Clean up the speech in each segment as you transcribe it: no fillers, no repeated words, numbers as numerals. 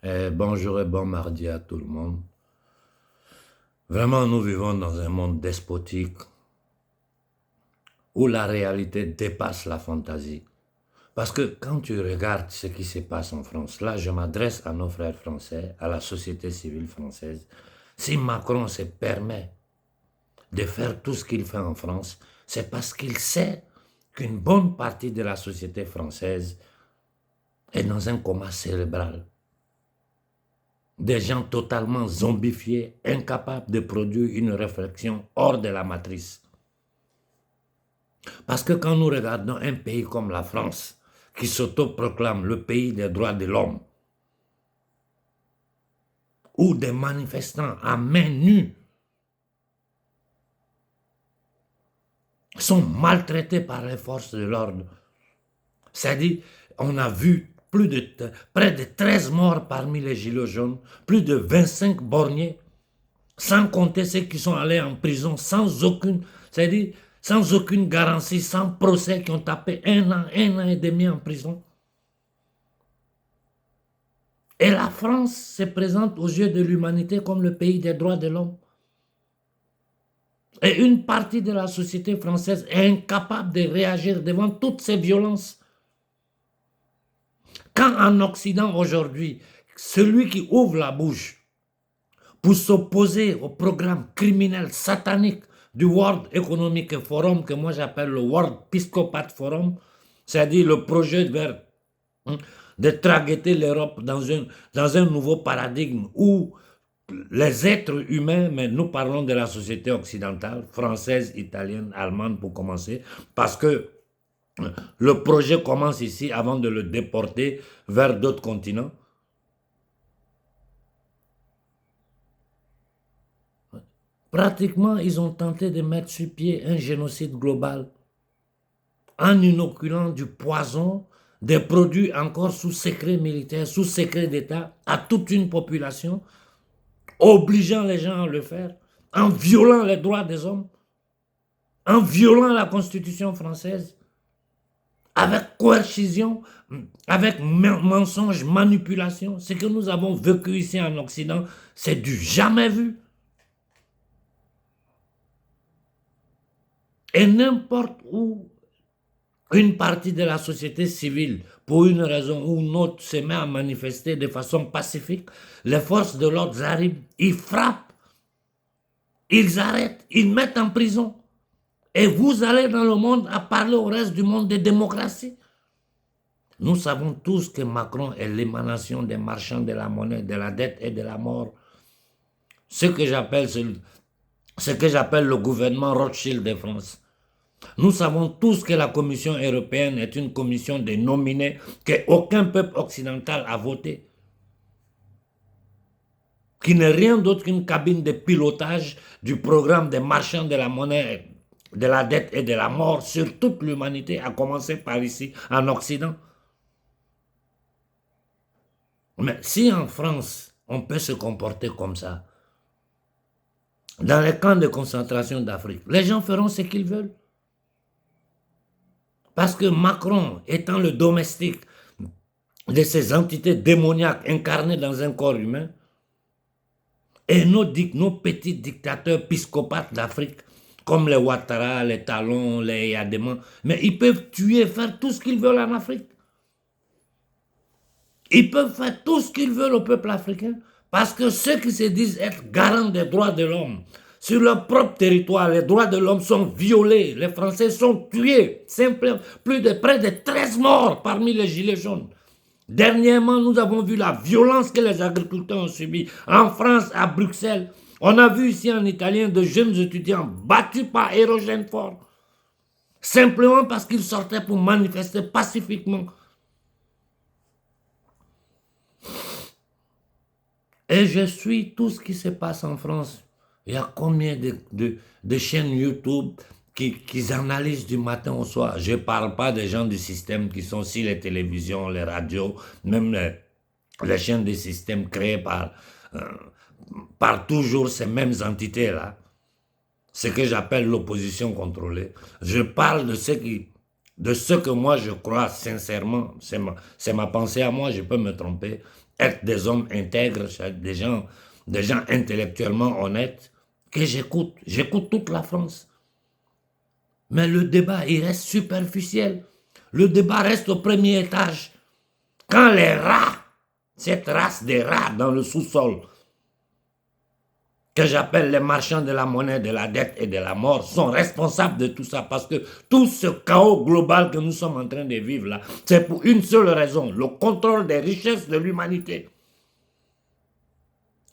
Bonjour et bon mardi à tout le monde. Vraiment, nous vivons dans un monde despotique où la réalité dépasse la fantaisie. Parce que quand tu regardes ce qui se passe en France, là je m'adresse à nos frères français, à la société civile française, si Macron se permet de faire tout ce qu'il fait en France, c'est parce qu'il sait qu'une bonne partie de la société française est dans un coma cérébral. Des gens totalement zombifiés, incapables de produire une réflexion hors de la matrice. Parce que quand nous regardons un pays comme la France, qui s'autoproclame le pays des droits de l'homme, où des manifestants à main nue sont maltraités par les forces de l'ordre, c'est-à-dire on a vu près de 13 morts parmi les gilets jaunes, plus de 25 borgnés, sans compter ceux qui sont allés en prison sans aucune, c'est-à-dire sans aucune garantie, sans procès, qui ont tapé un an et demi en prison. Et la France se présente aux yeux de l'humanité comme le pays des droits de l'homme. Et une partie de la société française est incapable de réagir devant toutes ces violences. Quand en Occident aujourd'hui, celui qui ouvre la bouche pour s'opposer au programme criminel satanique du World Economic Forum, que moi j'appelle le World Psychopath Forum, c'est-à-dire le projet de targeter l'Europe dans un nouveau paradigme où les êtres humains, mais nous parlons de la société occidentale, française, italienne, allemande pour commencer, parce que le projet commence ici avant de le déporter vers d'autres continents. Pratiquement, ils ont tenté de mettre sur pied un génocide global en inoculant du poison, des produits encore sous secret militaire, sous secret d'État, à toute une population, obligeant les gens à le faire, en violant les droits des hommes, en violant la Constitution française, avec coercition, avec mensonge, manipulation. Ce que nous avons vécu ici en Occident, c'est du jamais vu. Et n'importe où une partie de la société civile, pour une raison ou une autre, se met à manifester de façon pacifique, les forces de l'ordre arrivent, ils frappent, ils arrêtent, ils mettent en prison. Et vous allez dans le monde à parler au reste du monde de démocratie. Nous savons tous que Macron est l'émanation des marchands de la monnaie, de la dette et de la mort. Ce que j'appelle le gouvernement Rothschild de France. Nous savons tous que la Commission européenne est une commission de nominés qu'aucun peuple occidental a voté, qui n'est rien d'autre qu'une cabine de pilotage du programme des marchands de la monnaie, de la dette et de la mort sur toute l'humanité, à commencer par ici, en Occident. Mais si en France, on peut se comporter comme ça, dans les camps de concentration d'Afrique, les gens feront ce qu'ils veulent. Parce que Macron, étant le domestique de ces entités démoniaques incarnées dans un corps humain, et nos petits dictateurs psychopathes d'Afrique, comme les Ouattara, les Talon, les Yadema, mais ils peuvent tuer, faire tout ce qu'ils veulent en Afrique. Ils peuvent faire tout ce qu'ils veulent au peuple africain, parce que ceux qui se disent être garants des droits de l'homme, sur leur propre territoire, les droits de l'homme sont violés, les Français sont tués, simplement près de 13 morts parmi les gilets jaunes. Dernièrement, nous avons vu la violence que les agriculteurs ont subie en France, à Bruxelles. On a vu ici en Italien de jeunes étudiants battus par Érogène Fort, simplement parce qu'ils sortaient pour manifester pacifiquement. Et je suis tout ce qui se passe en France. Il y a combien de chaînes YouTube qui analysent du matin au soir. Je ne parle pas des gens du système qui sont sur les télévisions, les radios, même les chaînes de système créées par toujours ces mêmes entités-là. Ce que j'appelle l'opposition contrôlée. Je parle de ce que moi je crois sincèrement, c'est ma pensée à moi, je peux me tromper, être des hommes intègres, des gens intellectuellement honnêtes, que j'écoute. J'écoute toute la France. Mais le débat, il reste superficiel. Le débat reste au premier étage. Quand les rats, cette race des rats dans le sous-sol, que j'appelle les marchands de la monnaie, de la dette et de la mort, sont responsables de tout ça. Parce que tout ce chaos global que nous sommes en train de vivre là, c'est pour une seule raison, le contrôle des richesses de l'humanité.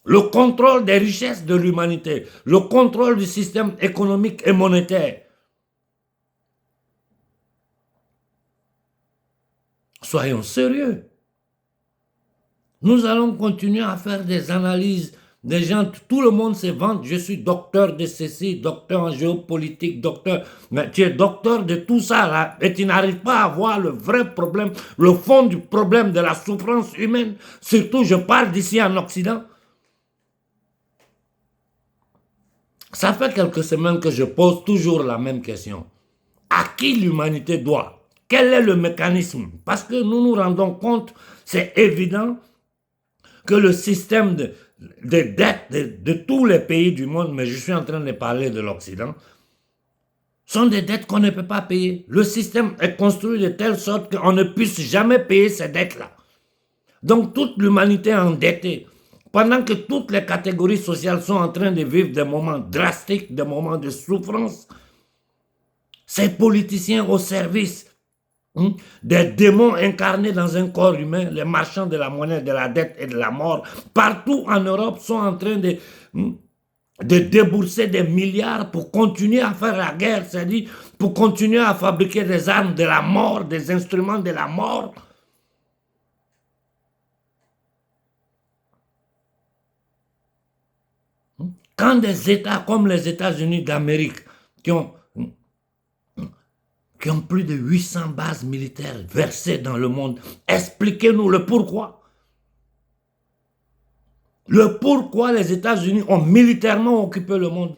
Le contrôle des richesses de l'humanité, le contrôle du système économique et monétaire. Soyons sérieux. Nous allons continuer à faire des analyses. Des gens, tout le monde se vante, je suis docteur de ceci, docteur en géopolitique, docteur, mais tu es docteur de tout ça là, et tu n'arrives pas à voir le vrai problème, le fond du problème de la souffrance humaine. Surtout, je parle d'ici en Occident. Ça fait quelques semaines que je pose toujours la même question. À qui l'humanité doit? Quel est le mécanisme? Parce que nous nous rendons compte, c'est évident, que le système de dette de tous les pays du monde, mais je suis en train de parler de l'Occident, sont des dettes qu'on ne peut pas payer. Le système est construit de telle sorte qu'on ne puisse jamais payer ces dettes-là. Donc toute l'humanité est endettée. Pendant que toutes les catégories sociales sont en train de vivre des moments drastiques, des moments de souffrance, ces politiciens au service des démons incarnés dans un corps humain, les marchands de la monnaie, de la dette et de la mort, partout en Europe sont en train de débourser des milliards pour continuer à faire la guerre, c'est-à-dire pour continuer à fabriquer des armes de la mort, des instruments de la mort. Quand des États comme les États-Unis d'Amérique, qui ont plus de 800 bases militaires versées dans le monde. Expliquez-nous le pourquoi. Le pourquoi les États-Unis ont militairement occupé le monde.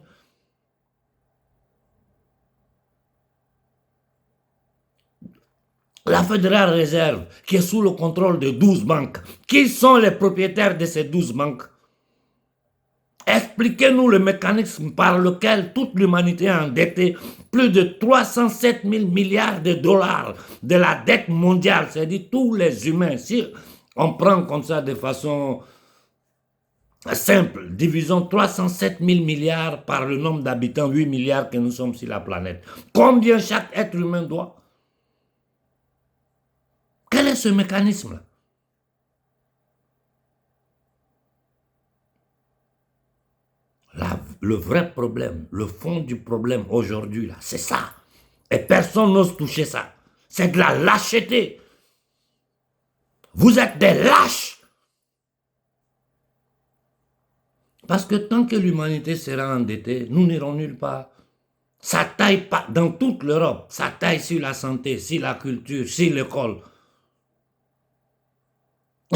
La Fédérale Réserve, qui est sous le contrôle de 12 banques. Qui sont les propriétaires de ces 12 banques? Expliquez-nous le mécanisme par lequel toute l'humanité a endetté plus de 307 000 milliards de dollars de la dette mondiale, c'est-à-dire tous les humains. Si on prend comme ça de façon simple, divisons 307 000 milliards par le nombre d'habitants, 8 milliards que nous sommes sur la planète. Combien chaque être humain doit? Quel est ce mécanisme-là? Le vrai problème, le fond du problème aujourd'hui, c'est ça. Et personne n'ose toucher ça. C'est de la lâcheté. Vous êtes des lâches. Parce que tant que l'humanité sera endettée, nous n'irons nulle part. Ça taille pas dans toute l'Europe. Ça taille sur la santé, sur la culture, sur l'école.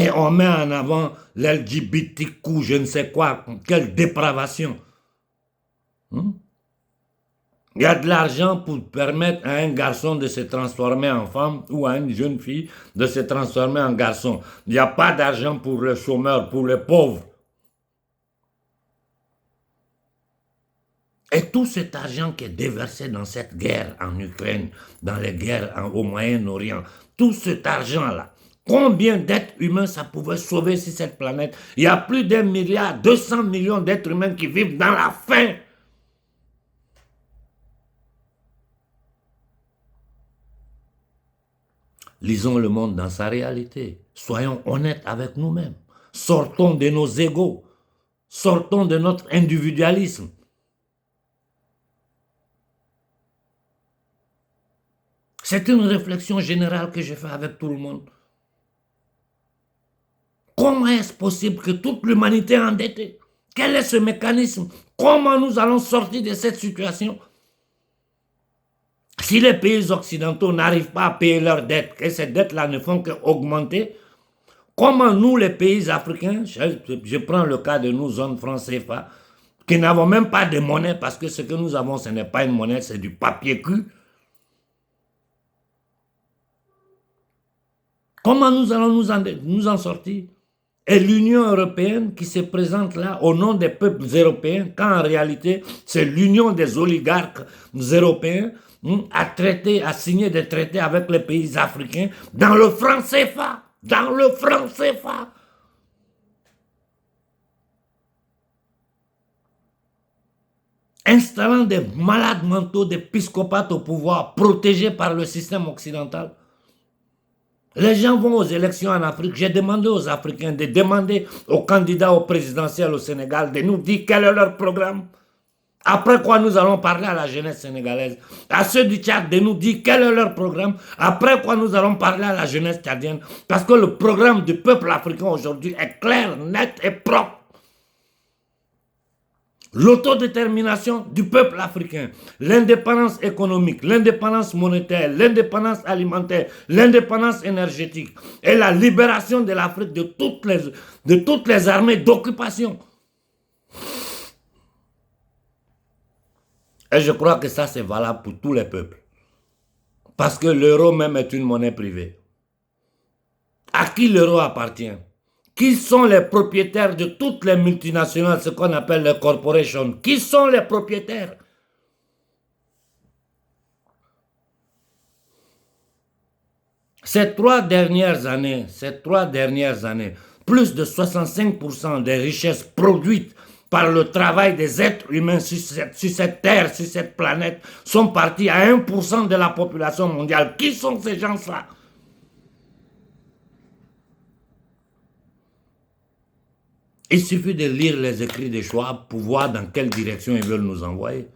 Et on met en avant l'LGBTQ, je ne sais quoi, quelle dépravation. Il y a de l'argent pour permettre à un garçon de se transformer en femme ou à une jeune fille de se transformer en garçon. Il n'y a pas d'argent pour les chômeurs, pour les pauvres. Et tout cet argent qui est déversé dans cette guerre en Ukraine, dans les guerres au Moyen-Orient, tout cet argent-là, combien d'êtres humains ça pouvait sauver sur cette planète? Il y a plus d'1 milliard, 200 millions d'êtres humains qui vivent dans la faim. Lisons le monde dans sa réalité. Soyons honnêtes avec nous-mêmes. Sortons de nos égos. Sortons de notre individualisme. C'est une réflexion générale que je fais avec tout le monde. Comment est-ce possible que toute l'humanité est endettée? Quel est ce mécanisme? Comment nous allons sortir de cette situation? Si les pays occidentaux n'arrivent pas à payer leurs dettes, et ces dettes-là ne font qu'augmenter, comment nous, les pays africains, je prends le cas de nous, zone franc CFA, qui n'avons même pas de monnaie, parce que ce que nous avons, ce n'est pas une monnaie, c'est du papier cul. Comment nous allons nous en sortir? et l'Union européenne qui se présente là au nom des peuples européens, quand en réalité, c'est l'union des oligarques européens à signer des traités avec les pays africains dans le franc CFA. Dans le franc CFA. Installant des malades mentaux, des psychopathes au pouvoir, protégés par le système occidental. Les gens vont aux élections en Afrique. J'ai demandé aux Africains de demander aux candidats au présidentiel au Sénégal de nous dire quel est leur programme. Après quoi, nous allons parler à la jeunesse sénégalaise. À ceux du Tchad de nous dire quel est leur programme. Après quoi, nous allons parler à la jeunesse tchadienne. Parce que le programme du peuple africain aujourd'hui est clair, net et propre. L'autodétermination du peuple africain, l'indépendance économique, l'indépendance monétaire, l'indépendance alimentaire, l'indépendance énergétique et la libération de l'Afrique de toutes les armées d'occupation. Et je crois que ça c'est valable pour tous les peuples. Parce que l'euro même est une monnaie privée. À qui l'euro appartient? Qui sont les propriétaires de toutes les multinationales, ce qu'on appelle les corporations? Qui sont les propriétaires? Ces trois dernières années, plus de 65% des richesses produites par le travail des êtres humains sur cette terre, sur cette planète, sont partis à 1% de la population mondiale. Qui sont ces gens-là? Il suffit de lire les écrits de Schwab pour voir dans quelle direction ils veulent nous envoyer.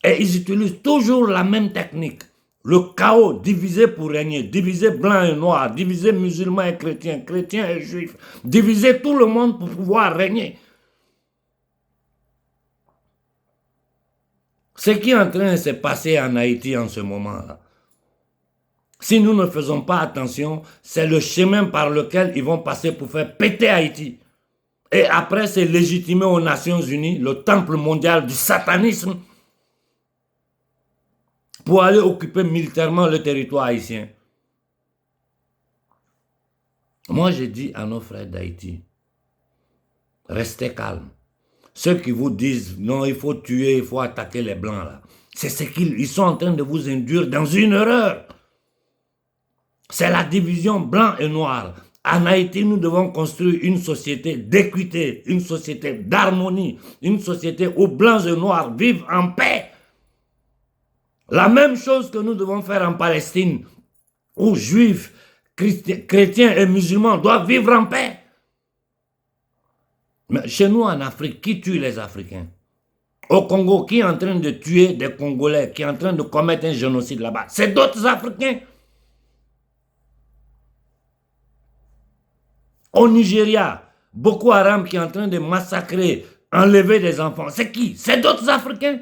Et ils utilisent toujours la même technique. Le chaos, diviser pour régner, diviser blanc et noir, diviser musulmans et chrétiens, chrétiens et juifs, diviser tout le monde pour pouvoir régner. Ce qui est en train de se passer en Haïti en ce moment-là, si nous ne faisons pas attention, c'est le chemin par lequel ils vont passer pour faire péter Haïti. Et après, c'est légitimé aux Nations Unies, le temple mondial du satanisme, pour aller occuper militairement le territoire haïtien. Moi, je dis à nos frères d'Haïti, restez calmes. Ceux qui vous disent, non, il faut tuer, il faut attaquer les Blancs, là, c'est ce qu'ils sont en train de vous induire dans une erreur. C'est la division blanc et noir. En Haïti, nous devons construire une société d'équité, une société d'harmonie, une société où blancs et noirs vivent en paix. La même chose que nous devons faire en Palestine, où juifs, chrétiens et musulmans doivent vivre en paix. Mais chez nous en Afrique, qui tue les Africains? Au Congo, qui est en train de tuer des Congolais, qui est en train de commettre un génocide là-bas? C'est d'autres Africains. Au Nigeria, Boko Haram qui est en train de massacrer, enlever des enfants. C'est qui? C'est d'autres Africains.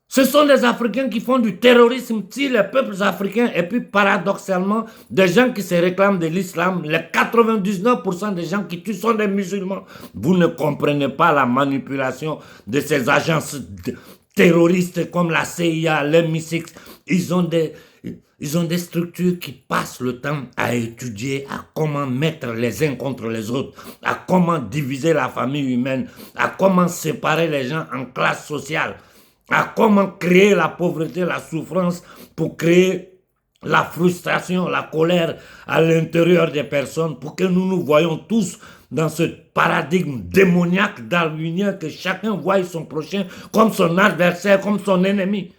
Ce sont des Africains qui font du terrorisme, tuent les peuples africains et puis paradoxalement, des gens qui se réclament de l'islam, les 99% des gens qui tuent sont des musulmans. Vous ne comprenez pas la manipulation de ces agences terroristes comme la CIA, l'MI6. Ils ont des structures qui passent le temps à étudier à comment mettre les uns contre les autres, à comment diviser la famille humaine, à comment séparer les gens en classes sociales, à comment créer la pauvreté, la souffrance pour créer la frustration, la colère à l'intérieur des personnes pour que nous nous voyons tous dans ce paradigme démoniaque darwinien que chacun voie son prochain comme son adversaire, comme son ennemi.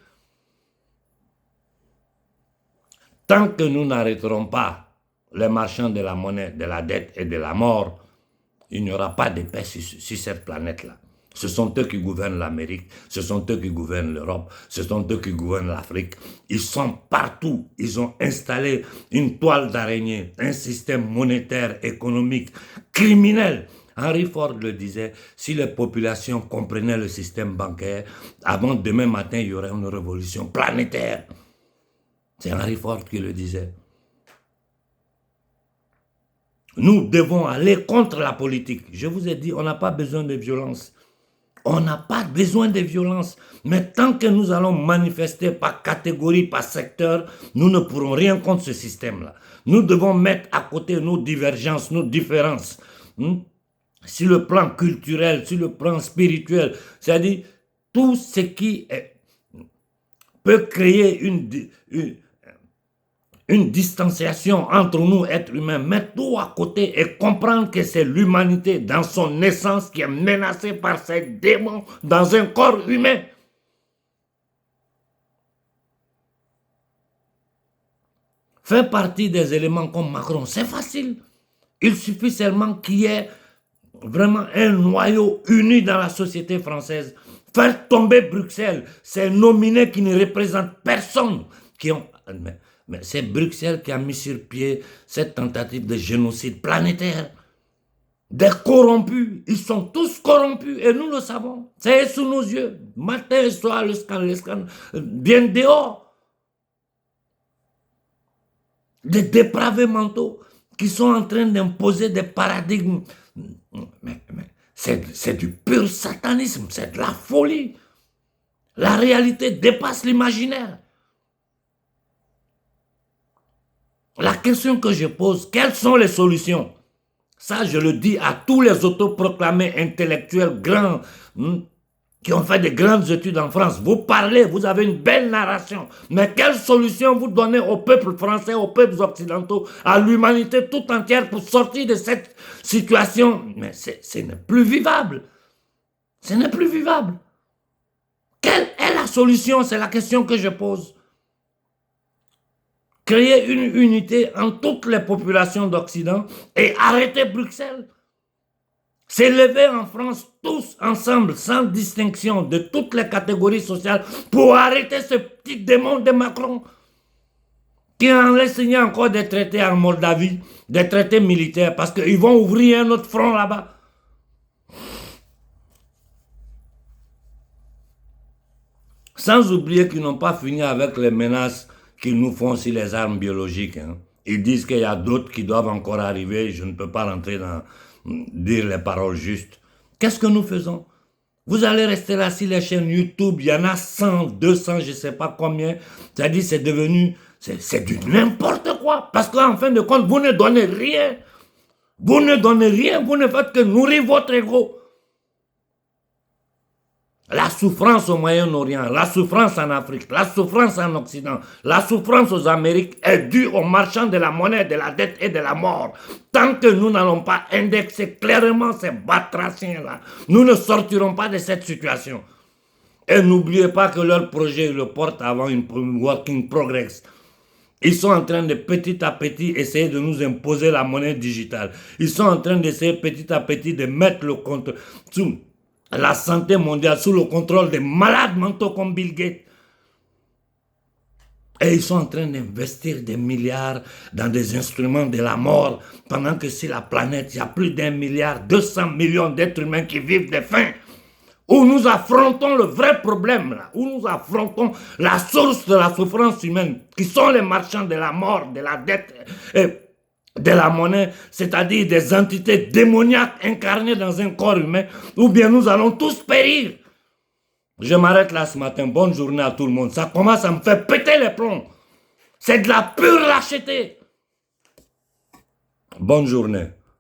Tant que nous n'arrêterons pas les marchands de la monnaie, de la dette et de la mort, il n'y aura pas de paix sur cette planète-là. Ce sont eux qui gouvernent l'Amérique, ce sont eux qui gouvernent l'Europe, ce sont eux qui gouvernent l'Afrique. Ils sont partout. Ils ont installé une toile d'araignée, un système monétaire, économique, criminel. Henry Ford le disait, si les populations comprenaient le système bancaire, avant demain matin, il y aurait une révolution planétaire. C'est Henry Ford qui le disait. Nous devons aller contre la politique. Je vous ai dit, on n'a pas besoin de violence. On n'a pas besoin de violence. Mais tant que nous allons manifester par catégorie, par secteur, nous ne pourrons rien contre ce système-là. Nous devons mettre à côté nos divergences, nos différences. Sur le plan culturel, sur le plan spirituel. C'est-à-dire, tout ce qui peut créer une distanciation entre nous, êtres humains, mettre tout à côté et comprendre que c'est l'humanité dans son essence qui est menacée par ces démons dans un corps humain. Faire partie des éléments comme Macron, c'est facile. Il suffit seulement qu'il y ait vraiment un noyau uni dans la société française. Faire tomber Bruxelles, ces nominés qui ne représentent personne, qui ont... Mais c'est Bruxelles qui a mis sur pied cette tentative de génocide planétaire. Des corrompus, ils sont tous corrompus et nous le savons. C'est sous nos yeux. Matin et soir, le scandale bien dehors. Des dépravés mentaux qui sont en train d'imposer des paradigmes. Mais c'est du pur satanisme, c'est de la folie. La réalité dépasse l'imaginaire. La question que je pose, quelles sont les solutions? Ça, je le dis à tous les autoproclamés intellectuels grands qui ont fait de grandes études en France. Vous parlez, vous avez une belle narration. Mais quelle solution vous donnez au peuple français, aux peuples occidentaux, à l'humanité tout entière pour sortir de cette situation? Mais ce n'est plus vivable. Ce n'est plus vivable. Quelle est la solution? C'est la question que je pose. Créer une unité en toutes les populations d'Occident et arrêter Bruxelles. S'élever en France tous ensemble, sans distinction de toutes les catégories sociales, pour arrêter ce petit démon de Macron qui en laisse signer encore des traités en Moldavie, des traités militaires, parce qu'ils vont ouvrir un autre front là-bas. Sans oublier qu'ils n'ont pas fini avec les menaces qu'ils nous font sur les armes biologiques. Ils disent qu'il y a d'autres qui doivent encore arriver. Je ne peux pas rentrer dans dire les paroles justes. Qu'est-ce que nous faisons? Vous allez rester là sur les chaînes YouTube. Il y en a 100, 200, je ne sais pas combien. C'est-à-dire c'est devenu... C'est du n'importe quoi. Parce qu'en fin de compte, vous ne donnez rien. Vous ne donnez rien. Vous ne faites que nourrir votre ego. La souffrance au Moyen-Orient, la souffrance en Afrique, la souffrance en Occident, la souffrance aux Amériques est due aux marchands de la monnaie, de la dette et de la mort. Tant que nous n'allons pas indexer clairement ces batraciens-là, nous ne sortirons pas de cette situation. Et n'oubliez pas que leur projet le porte avant une working progress. Ils sont en train de petit à petit essayer de nous imposer la monnaie digitale. Ils sont en train d'essayer petit à petit de mettre le compte sous la santé mondiale sous le contrôle des malades mentaux comme Bill Gates. Et ils sont en train d'investir des milliards dans des instruments de la mort, pendant que sur la planète, il y a plus d'1 milliard, 200 millions d'êtres humains qui vivent de faim. Où nous affrontons le vrai problème, là, où nous affrontons la source de la souffrance humaine, qui sont les marchands de la mort, de la dette et de la monnaie, c'est-à-dire des entités démoniaques incarnées dans un corps humain, ou bien nous allons tous périr. Je m'arrête là ce matin. Bonne journée à tout le monde. Ça commence à me faire péter les plombs. C'est de la pure lâcheté. Bonne journée.